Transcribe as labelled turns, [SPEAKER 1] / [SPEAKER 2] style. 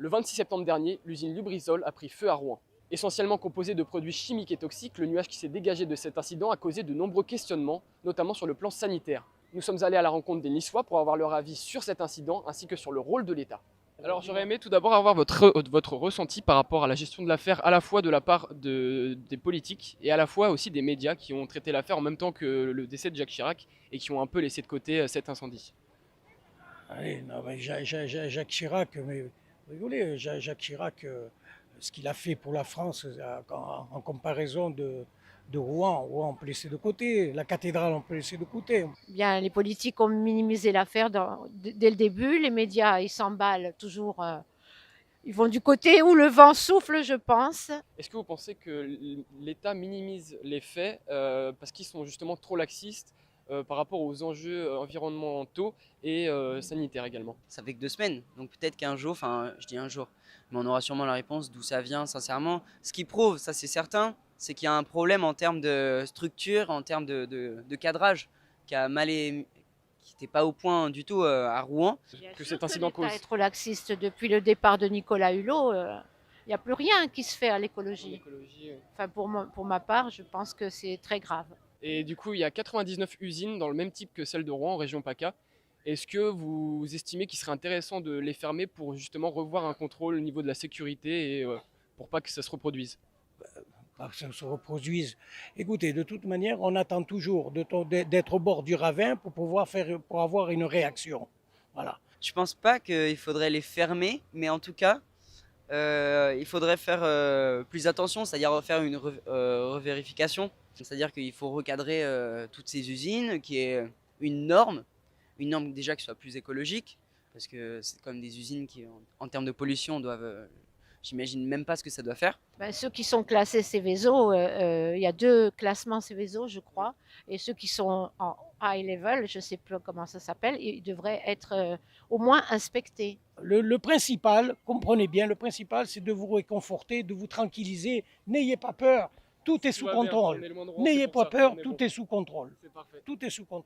[SPEAKER 1] Le 26 septembre dernier, l'usine Lubrizol a pris feu à Rouen. Essentiellement composé de produits chimiques et toxiques, le nuage qui s'est dégagé de cet incident a causé de nombreux questionnements, notamment sur le plan sanitaire. Nous sommes allés à la rencontre des Niçois pour avoir leur avis sur cet incident ainsi que sur le rôle de l'État. Alors j'aurais aimé tout d'abord avoir votre ressenti par rapport à la gestion de l'affaire, à la fois de la part des politiques et à la fois aussi des médias qui ont traité l'affaire en même temps que le décès de Jacques Chirac et qui ont un peu laissé de côté cet incendie.
[SPEAKER 2] Allez, non, mais Jacques Chirac, mais vous rigolez, Jacques Chirac, ce qu'il a fait pour la France en comparaison de Rouen. Rouen, on peut laisser de côté. La cathédrale, on peut laisser de côté.
[SPEAKER 3] Bien, les politiques ont minimisé l'affaire dès le début. Les médias, ils s'emballent toujours. Ils vont du côté où le vent souffle, je pense.
[SPEAKER 1] Est-ce que vous pensez que l'État minimise les faits parce qu'ils sont justement trop laxistes par rapport aux enjeux environnementaux et sanitaires également?
[SPEAKER 4] Ça fait que 2 semaines, donc peut-être qu'un jour, enfin je dis un jour, mais on aura sûrement la réponse d'où ça vient sincèrement. Ce qui prouve, ça c'est certain, c'est qu'il y a un problème en termes de structure, en termes de cadrage, qui a qui n'était pas au point du tout à Rouen.
[SPEAKER 1] Que cet incident cause.
[SPEAKER 3] L'État est trop laxiste depuis le départ de Nicolas Hulot. Il n'y a plus rien qui se fait à l'écologie. Enfin, pour ma part, je pense que c'est très grave.
[SPEAKER 1] Et du coup, il y a 99 usines dans le même type que celle de Rouen, en région PACA. Est-ce que vous estimez qu'il serait intéressant de les fermer pour justement revoir un contrôle au niveau de la sécurité et pour pas que ça se reproduise?
[SPEAKER 2] Pas que ça se reproduise. Écoutez, de toute manière, on attend toujours d'être au bord du ravin pour avoir une réaction. Voilà.
[SPEAKER 4] Je pense pas qu'il faudrait les fermer, mais en tout cas, il faudrait faire plus attention, c'est-à-dire faire une revérification. C'est-à-dire qu'il faut recadrer toutes ces usines, qui est une norme déjà qui soit plus écologique, parce que c'est comme des usines qui, en termes de pollution, doivent, j'imagine même pas ce que ça doit faire.
[SPEAKER 3] Ben, ceux qui sont classés Céveso, il y a 2 classements Céveso, je crois, et ceux qui sont en high level, je ne sais plus comment ça s'appelle, ils devraient être au moins inspectés.
[SPEAKER 2] Le principal, comprenez bien, le principal, c'est de vous réconforter, de vous tranquilliser. N'ayez pas peur, tout est sous contrôle. N'ayez pas peur, tout est sous contrôle. Tout est sous contrôle.